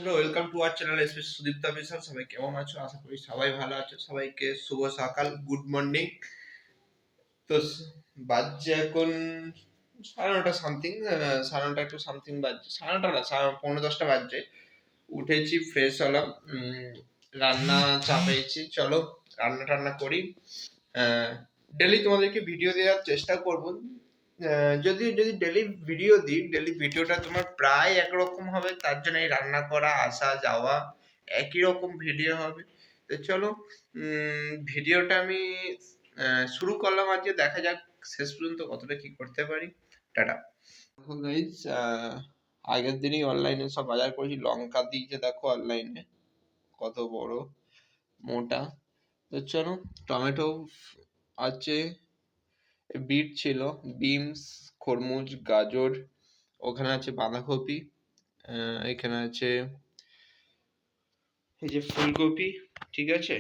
বন্ধুরা, welcome to our channel special Sudipta officer. সবাই কেমন আছো? আশা করি সবাই ভালো আছো। সবাইকে শুভ সকাল, গুড মর্নিং। তো বাজছে এখন 9:30 সামথিং, 9:30 একটু সামথিং বাজছে, 9:30 না, 9:45 বাজছে। উঠেছি, ফ্রেশ হলাম, রান্না চাপিয়েছি। চলো রান্না টান্না করি। ডেলি তোমাদেরকে ভিডিও দেওয়ার চেষ্টা করব। যদি যদি ডেলি ভিডিও দিই, ডেলি ভিডিওটা তোমার প্রায় একরকম হবে। তার জন্য এই রান্না করা, আসা যাওয়া একই রকম ভিডিও হবে। তো চলো ভিডিওটা আমি শুরু করলাম আজকে। দেখা যাক শেষ পর্যন্ত কতটা কি করতে পারি। টাটা। দেখো গাইজ, আগের দিনই অনলাইনে সব বাজার করেছি। লঙ্কা দিয়েছে দেখো অনলাইনে, কত বড় মোটা। তো চলো, টমেটো আছে, বিট ছিল, বিনস, খরমুজ, গাজর, ওখানে আছে বাঁধাকপি, এখানে আছে এই যে ফুলকপি, ঠিক আছে,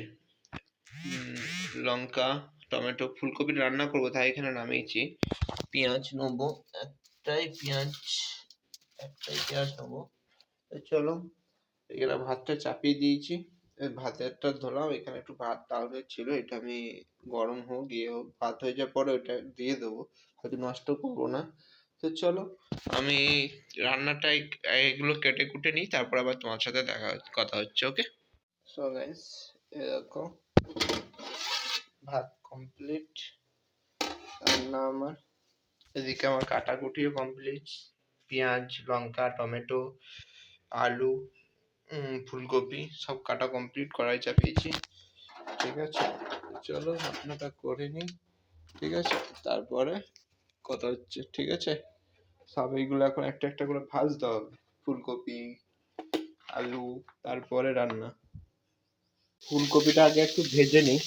লঙ্কা, টমেটো। ফুলকপি রান্না করবো তাই এখানে নামিয়েছি। পেঁয়াজ নেবো, একটাই পেঁয়াজ নেবো। চলো, এখানে ভাতটা চাপিয়ে দিয়েছি। ভাতেরটা ধরলাম, এখানে একটু ভাত ডাল ছিল, এটা আমি গরম হোক ইয়ে হোক, ভাত হয়ে যাওয়ার পরে ওইটা দিয়ে দেবো, হয়তো নষ্ট করবো না। তো চলো আমি রান্নাটা এগুলো কেটে কুটে নিই, তারপর আবার তোমার সাথে কথা হচ্ছে। ওকে, সো গাইস, এরকম ভাত কমপ্লিট, রান্না আমার এদিকে আমার কাটাকুটিও কমপ্লিট। পেঁয়াজ, লঙ্কা, টমেটো, আলু, ফুলকপি সব কাটা কমপ্লিট, কড়াই চাপিয়েছি। ঠিক আছে, চলো রান্নাটা করে নিই। ঠিক আছে, তারপরে কথা হচ্ছে। ঠিক আছে, সব এইগুলো এখন একটা একটা করে ভাজতে হবে। ফুলকপি, আলু, তারপরে রান্না। ফুলকপিটা আগে একটু ভেজে নিই,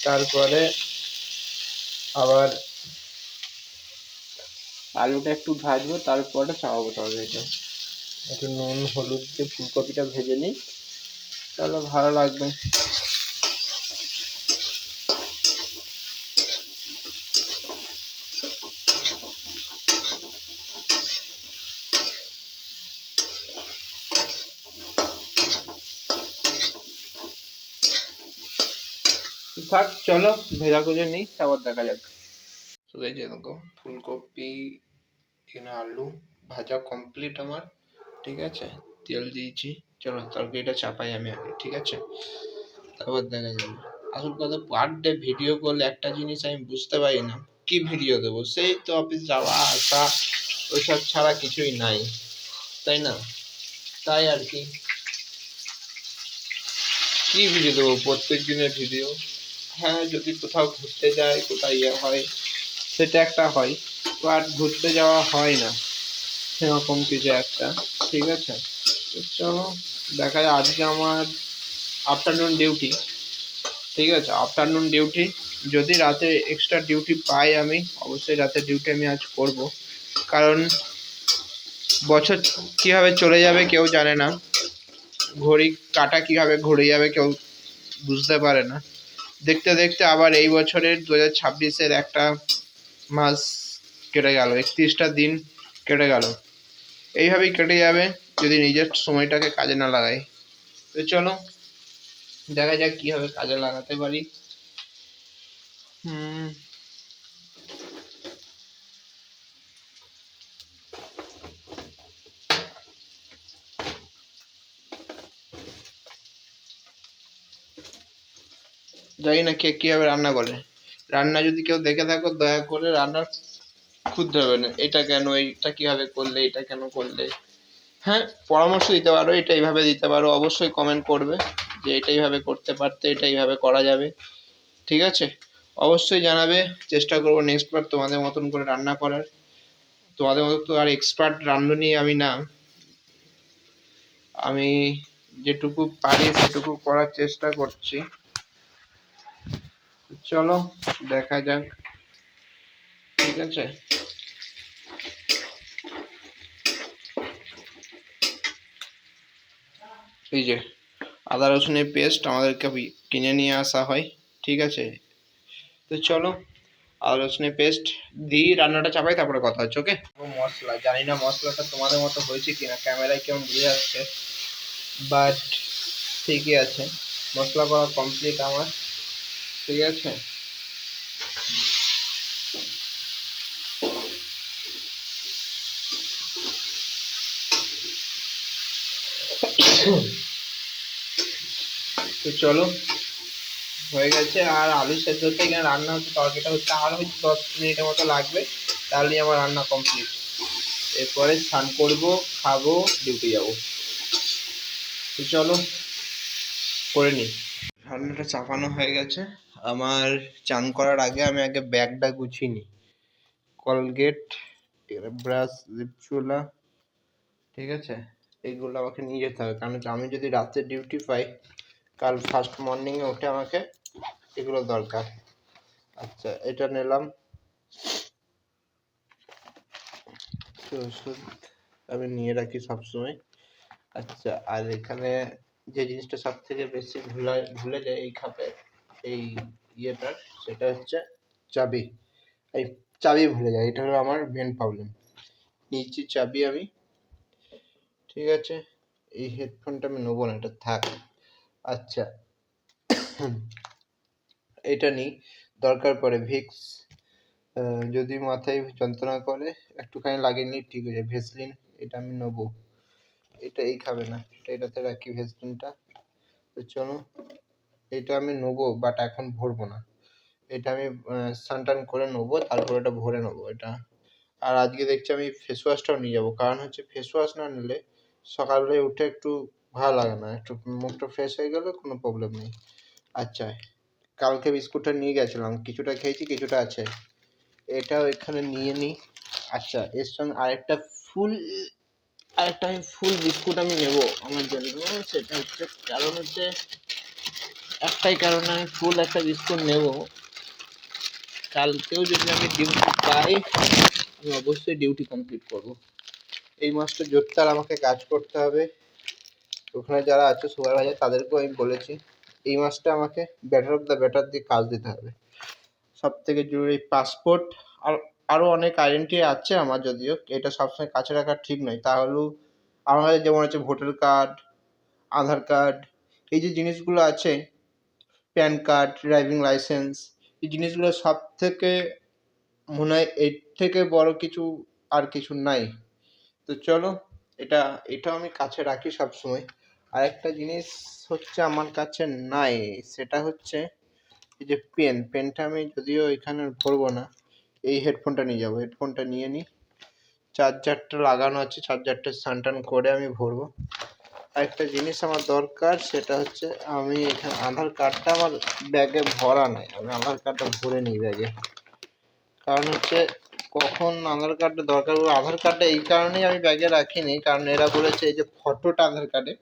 তারপরে আবার আলুটা একটু ভাজবো, তারপরে চাপাবো তরকারিটা। একটু নুন হলুদ দিয়ে ফুলকপিটা ভেজে নিই, তাহলে ভালো লাগবে। থাক, চলো ভেজা করে নিই, তারপর দেখা যাক। তো এই যে দেখো ফুলকপি, এখানে আলু ভাজা কমপ্লিট আমার। ঠিক আছে, তেল দিয়েছি। চলো তরকারিটা চাপাই আমি আগে। ঠিক আছে, তারপর দেখা যাবে। আসল কথা, পার ডে ভিডিও করলে একটা জিনিস আমি বুঝতে পারি না, কি ভিডিও দেবো। সেই তো অফিস যাওয়া আসা, ওইসব ছাড়া কিছুই নাই, তাই না? তাই আর কি, কি ভিডিও দেবো প্রত্যেক দিনের ভিডিও? হ্যাঁ, যদি কোথাও ঘুরতে যায়, কোথাও ইয়ে হয়, সেটা একটা হয়, বাট ঘুরতে যাওয়া হয় না সেরকম কিছু একটা। ঠিক আছে, তো চলো দেখা যায়। আজকে আমার আফটারনুন ডিউটি। ঠিক আছে, আফটারনুন ডিউটি, যদি রাতে এক্সট্রা ডিউটি পাই আমি অবশ্যই রাতে ডিউটি আমি আজ করব। কারণ বছর কীভাবে চলে যাবে কেউ জানে না, ঘড়ি কাটা কীভাবে ঘুরে যাবে কেউ বুঝতে পারে না। দেখতে দেখতে আবার এই বছরের 2026-এর একটা মাস কেটে গেল, 31টা দিন কেটে গেল। এইভাবেই কেটে যাবে যদি নিজের সময়টাকে কাজে না লাগাই। তো চলো দেখা যাক কীভাবে কাজে লাগাতে পারি। জানি না কে কীভাবে রান্না করে। রান্না যদি কেউ দেখে থাকো, দয়া করে রান্নার খুদ ধরবে না, এটা কেন, এইটা কীভাবে করলে, এটা কেন করলে। হ্যাঁ, পরামর্শ দিতে পারো, এটা এইভাবে দিতে পারো, অবশ্যই কমেন্ট করবে যে এটা এইভাবে করতে পারতে, এটা এইভাবে করা যাবে। ঠিক আছে, অবশ্যই জানাবে। চেষ্টা করবো নেক্সট বার তোমাদের মতন করে রান্না করার। তোমাদের মতো তো আর এক্সপার্ট রাঁধুনি আমি না, আমি যেটুকু পারি সেটুকু করার চেষ্টা করছি। চলো দেখা যাক। ঠিক আছে, এই যে আদা রসুনের পেস্ট আমাদেরকে কিনে নিয়ে আসা হয়। ঠিক আছে, তো চলো আদা রসুনের পেস্ট দিই, রান্নাটা চাপাই, তারপরে কথা হচ্ছে। ওকে, মশলা জানি না মশলাটা তোমাদের মতো হয়েছে কিনা, ক্যামেরায় কেমন বোঝা যাচ্ছে বাট ঠিকই আছে, মশলা করা কমপ্লিট আমার। ঠিক আছে, তো চলো হয়ে গেছে। আর আলু সেদ্ধ হচ্ছে, এখানে রান্না হচ্ছে, তরকারিটা হচ্ছে, আর হয়তো 10 মিনিটের মতো লাগবে, তাহলেই আমার রান্না কমপ্লিট। এরপরে স্নান করবো, খাবো, ডিউটি যাবো। তো চলো করে নিই। রান্নাটা চাপানো হয়ে গেছে আমার। চান করার আগে আমি আগে ব্যাগটা গুছিয়ে নিই। কলগেট, ব্রাশ, লিপ চুলা, ঠিক আছে, এইগুলো আমাকে নিয়ে যেতে হবে, কারণ আমি যদি রাতে ডিউটি পাই, কাল ফার্স্ট মর্নিংয়ে উঠে আমাকে এগুলো দরকার। আচ্ছা, এটা নিলাম, ওষুধ আমি নিয়ে রাখি সবসময়। আচ্ছা, আর এখানে যে জিনিসটা সব থেকে বেশি ভুলে যায় এই খাপে, এই ইয়েটার, সেটা হচ্ছে চাবি। এই চাবি ভুলে যায়, এটা হলো আমার মেন প্রবলেম। নিচ্ছি চাবি আমি। ঠিক আছে, এই হেডফোনটা আমি নেবো না, এটা থাক। আচ্ছা, এটা নিই, দরকার পড়ে ভিক্স, যদি মাথায় যন্ত্রণা করে একটুখানি লাগিয়ে নিই, ঠিক আছে। ভেসলিন, এটা আমি নেবো, এটা এই খাবে না, এটাতে রাখি ভেসলিনটা। তো চলো, এটা আমি নেবো, বাট এখন ভরবো না, এটা আমি স্নান টান করে নেবো, তারপর এটা ভরে নেবো এটা। আর আজকে দেখছি আমি ফেস ওয়াশটাও নিয়ে যাবো, কারণ হচ্ছে ফেস ওয়াশ না নিলে সকালবেলায় উঠে একটু ভালো লাগে না, একটু মুখটা ফ্রেশ হয়ে গেলে কোনো প্রবলেম নেই। আচ্ছা, কালকে বিস্কুটটা নিয়ে গেছিলাম, কিছুটা খেয়েছি, কিছুটা আছে, এটাও এখানে নিয়ে নিই। আচ্ছা, এর সঙ্গে আরেকটা আমি ফুল বিস্কুট আমি নেবো আমার জন্য, সেটা হচ্ছে কারণ হচ্ছে একটাই কারণে আমি ফুল একটা বিস্কুট নেব, কালকেও যদি আমি ডিউটি পাই আমি অবশ্যই ডিউটি কমপ্লিট করব। এই মাসটা জোরদার আমাকে কাজ করতে হবে, ওখানে যারা আছে সুপারভাইজার তাদেরকেও আমি বলেছি এই মাসটা আমাকে বেটার অফ দ্য বেটার দিয়ে কাজ দিতে হবে। সব থেকে জরুরি পাসপোর্ট, আর আরও অনেক আইডেন্টি আছে আমার, যদিও এটা সবসময় কাছে রাখা ঠিক নয়, তাহলেও আমার কাছে যেমন আছে ভোটার কার্ড, আধার কার্ড, এই যে জিনিসগুলো আছে, প্যান কার্ড, ড্রাইভিং লাইসেন্স, এই জিনিসগুলো সব থেকে মনে হয় এর থেকে বড় কিছু আর কিছু নাই। তো চলো, এটাও আমি কাছে রাখি সবসময়। আর একটা জিনিস হচ্ছে আমার কাছে নাই, সেটা হচ্ছে এই যে পেনটা আমি যদিও এখানে ভরবো না, এই হেডফোনটা নিয়ে যাবো, হেডফোনটা নিয়ে নিই, চার্জারটা লাগানো আছে, চার্জারটা স্নান টান করে আমি ভরবো। আরেকটা জিনিস আমার দরকার, সেটা হচ্ছে আমি এখানে আধার কার্ডটা আমার ব্যাগে ভরা নাই, আমি আধার কার্ডটা ভরে নিই ব্যাগে, কারণ হচ্ছে কখন আধার কার্ডটা দরকার হবে। আধার কার্ডটা এই কারণেই আমি ব্যাগে রাখিনি, কারণ এরা বলেছে এই যে ফটোটা আধার কার্ডে,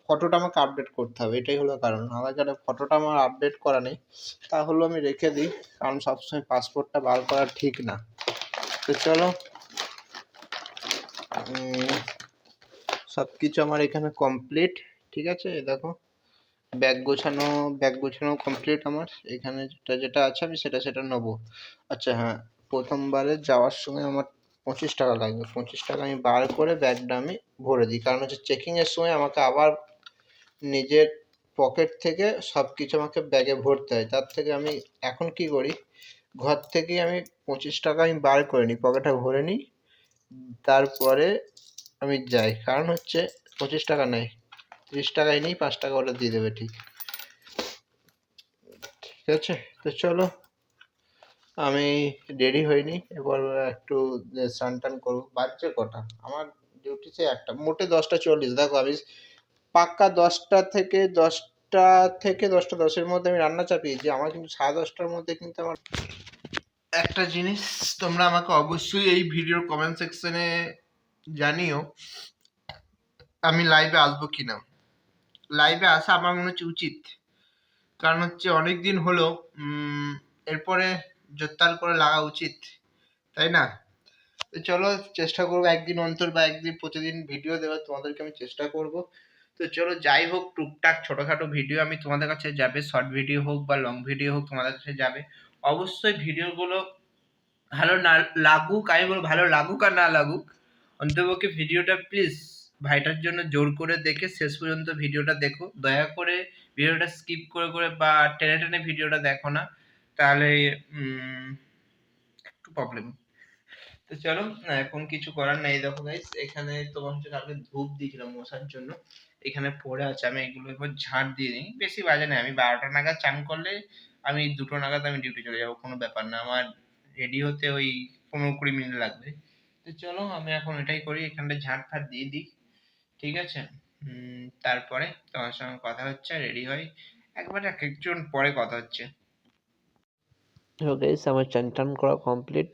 ফটোটা আমাকে আপডেট করতে হবে, এটাই হলো কারণ। আধার কার্ডে ফটোটা আমার আপডেট করা নেই, তাহলে আমি রেখে দিই, কারণ সবসময় পাসপোর্টটা বার করা ঠিক না। তো চলো, সব কিছু আমার এখানে কমপ্লিট। ঠিক আছে, দেখো ব্যাগ গোছানো কমপ্লিট আমার, এখানে যেটা যেটা আছে আমি সেটা নেবো। আচ্ছা হ্যাঁ, প্রথমবারে যাওয়ার সময় আমার 25 টাকা লাগবে, 25 টাকা আমি বার করে ব্যাগটা আমি ভরে দিই, কারণ হচ্ছে চেকিংয়ের সময় আমাকে আবার নিজের পকেট থেকে সব কিছু আমাকে ব্যাগে ভরতে হয়, তার থেকে আমি এখন কি করি, ঘর থেকেই আমি 25 টাকা আমি বার করে নিই, পকেটে ভরে নিই, তারপরে আমি যাই, কারণ হচ্ছে 25 টাকা নেয়, 30 টাকায় নিই, 5 টাকা ওটা দিয়ে দেবে, ঠিক ঠিক আছে। তো চলো, আমি রেডি হইনি, এবার একটু স্নান টান করবো। বাজছে কটা আমার, ডিউটি সে একটা, মোটে 10টা 40, দেখো আমি পাক্কা 10টা থেকে 10টার মধ্যে আমি রান্না চাপিয়েছি, আমার কিন্তু 10:30টার মধ্যে কিন্তু আমার। একটা জিনিস তোমরা আমাকে অবশ্যই এই ভিডিওর কমেন্ট সেকশনে জানিও, আমি লাইভে আসবো কিনা। লাইভে আসা আমার মনে হচ্ছে উচিত, কারণ হচ্ছে অনেক দিন হলো, এরপরে জোরদার করে লাগা উচিত, তাই না? তো চলো, চেষ্টা করবো একদিন অন্তর বা একদিন প্রতিদিন ভিডিও দেওয়ার, তোমাদেরকে আমি চেষ্টা করব। তো চলো, যাই হোক, টুকটাক ছোটখাটো ভিডিও আমি তোমাদের কাছে যাবে, শর্ট ভিডিও হোক বা লং ভিডিও হোক তোমাদের কাছে যাবে। অবশ্যই ভিডিওগুলো ভালো না লাগুক, আমি বলবো ভালো লাগুক আর না লাগুক, অন্ততপক্ষে ভিডিওটা প্লিজ ভাইটার জন্য জোর করে দেখে শেষ পর্যন্ত ভিডিওটা দেখো। দয়া করে ভিডিওটা স্কিপ করে করে বা টেনে টেনে ভিডিওটা দেখো না, তাহলে একটু প্রবলেম। তো চলো, এখন কিছু করার নাই। দেখো গাইস, এখানে তোমার হচ্ছে কালকে ধূপ দিয়েছিলাম মশার জন্য, এখানে পড়ে আছে। আমি এগুলো একবার ঝাঁট দিয়ে নিই, বেশি বাজে না। আমি 12টা নাগাদ চান করলে আমি 2টো নাগাদ আমি ডিউটি চলে যাবো, কোনো ব্যাপার না। আমার রেডি হতে ওই 15-20 মিনিট লাগবে। তো চলো আমি এখন এটাই করি, এখানটা ঝাঁট ফাট দিয়ে দিই, ঠিক আছে? তারপরে তোমার সঙ্গে কথা হচ্ছে, রেডি হয় একবারে এক একজন পরে কথা হচ্ছে। হ্যালো গাইস, আমার চান টান করা কমপ্লিট।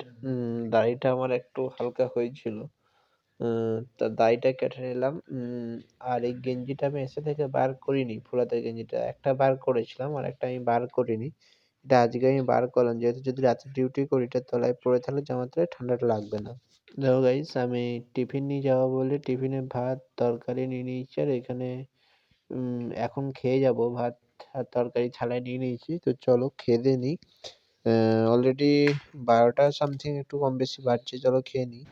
দাড়িটা আমার একটু হালকা হয়েছিল, তা দাড়িটা কেটে নিলাম। আর এই গেঞ্জিটা আমি এসে থেকে বার করিনি, ফুলাতে গেঞ্জিটা একটা বার করেছিলাম আর একটা আমি বার করিনি। এটা আজকে আমি বার করলাম, যেহেতু যদি রাতে ডিউটি করি এটা তলায় পরে থাকলে জামাতে ঠান্ডাটা লাগবে না। দেখো গাইস, আমি টিফিন নিয়ে যাবো বলে টিফিনে ভাত তরকারি নিয়ে নিয়েছি, আর এখানে এখন খেয়ে যাব। ভাত আর তরকারি থালায় নিয়ে নিয়েছি, তো চলো খেয়ে দিয়ে নিই। অলরেডি 12টা সামথিং, একটু কম বেশি বাজছে, চলো খেয়ে নিই।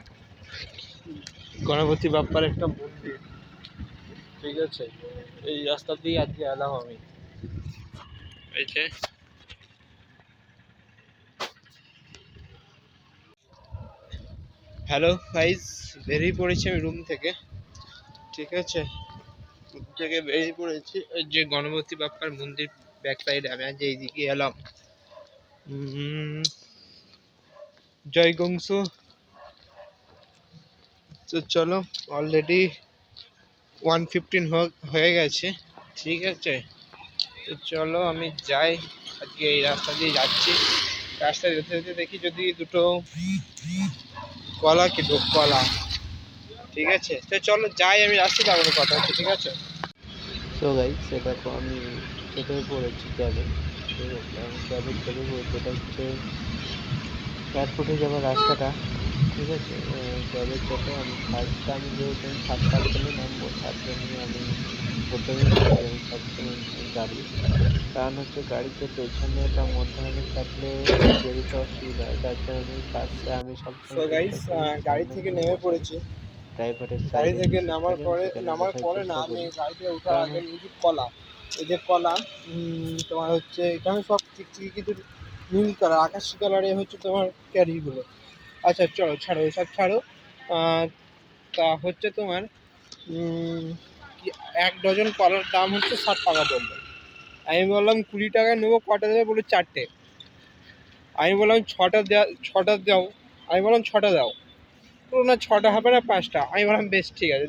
গণপতি বাপ্পার একটা মন্দির, ঠিক আছে? এই রাস্তা দিয়ে আজকে এলাম আমি। এই যে হ্যালো গাইস, বেরিয়ে পড়েছি আমি রুম থেকে, ঠিক আছে? রুম থেকে বেরিয়ে পড়েছি, ওই যে গণপতি বাপ্পার মন্দির ব্যাক সাইডে আমি আজ এইদিকে এলাম। জয় গংসু। তো চলো, অলরেডি 1:15 হয়ে গেছে, ঠিক আছে? তো চলো আমি যাই, আজকে এই রাস্তা দিয়ে যাচ্ছি। রাস্তায় যেতে যেতে দেখি যদি দুটো কলা কিনবো, কলা, ঠিক আছে? তো চলো যাই, আমি আসছি, তারপরে কথা হচ্ছে, ঠিক আছে? সো গাইস, দেখো আমি চেপে পড়েছি ক্যাবে, ঠিক আছে? আমি ক্যাবে চেপে পড়েছি, এটা হচ্ছে এয়ারপোর্টে যাওয়ার রাস্তাটা, ঠিক আছে? ক্যাবে চেপে আমি ফার্স্টে, আমি যেহেতু আমি থার্ড সার্কেলে নামবো, তার জন্য আমি প্রথমেই বলছি আমি সবসময় গাড়ি, কারণ হচ্ছে গাড়িতে পেছনে বা মধ্যখানে চাপলে বেরোতে অসুবিধা হয়, যার জন্য ফার্স্টে আমি সবসময় চেষ্টা করি গাড়ি সামনে থেকে নেমে বসে পড়েছি। ড্রাইভারের গাড়ি সাইডে যে থেকে সিট থাকে আমি সেখানে নামার বসার পরে না, চেষ্টা আমি করি। গাড়িতে ওঠার কারণ আগে নিয়েছি কলা। এই যে কলা, তোমার হচ্ছে এখানে সব চিকচিকি কিছু নীল কালার, আকাশি কালারে হচ্ছে তোমার ক্যারিগুলো। আচ্ছা চলো, ছাড়ো এসব ছাড়ো। আহ, তা হচ্ছে তোমার কি, 1 ডজন কলার দাম হচ্ছে 60 টাকা বললো। আমি বললাম 20 টাকা নেবো, কটা দেবে? বলে 4টে। আমি বললাম 6টা দেওয়া, 6টা দাও। আমি বললাম 6টা দাও। পুরো না 6টা হবে না, 5টা। আমি বললাম বেশ ঠিক আছে,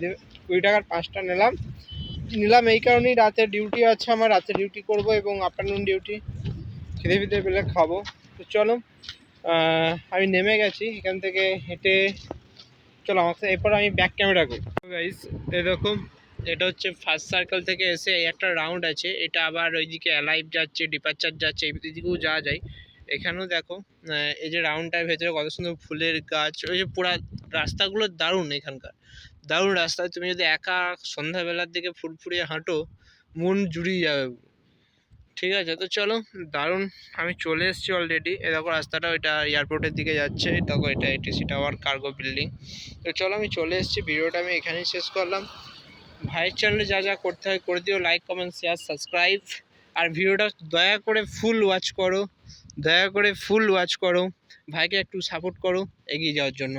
20 টাকার 5টা নিলাম। এই কারণেই, রাতে ডিউটি আছে আমার, রাতে ডিউটি করব এবং আফটারনুন ডিউটি, খিদে ফিদে পেলে খাবো। তো চলো, আমি নেমে গেছি এখান থেকে হেঁটে। চলো আমার সাথে, এরপর আমি ব্যাক ক্যামেরা করি। গাইস, এরকম এটা হচ্ছে ফার্স্ট সার্কেল থেকে এসে এই একটা রাউন্ড আছে, এটা আবার ওইদিকে অ্যালাইভ যাচ্ছে, ডিপারচার যাচ্ছে, এই দিকেও যাওয়া যায়। এখানেও দেখো, এই যে রাউন্ডটার ভেতরে কত সুন্দর ফুলের গাছ, ওই যে পুরা রাস্তাগুলো দারুণ এখানকার, দারুণ রাস্তা। তুমি যদি একা সন্ধ্যাবেলার দিকে ফুরফুরিয়ে হাঁটো, মন জুড়িয়ে যাবে, ঠিক আছে? তো চলো, দারুণ। আমি চলে এসেছি অলরেডি, এ দেখো রাস্তাটা, ওইটা এয়ারপোর্টের দিকে যাচ্ছে, দেখো এটা এটিসি টাওয়ার, কার্গো বিল্ডিং। তো চলো আমি চলে এসেছি, ভিডিওটা আমি এখানেই শেষ করলাম। ভাইয়ের চ্যানেলে যা যা করতে হয় করে দিও, লাইক কমেন্ট শেয়ার সাবস্ক্রাইব। আর ভিডিওটা দয়া করে ফুল ওয়াচ করো, দয়া করে ফুল ওয়াচ করো, ভাইকে একটু সাপোর্ট করো এগিয়ে যাওয়ার জন্য।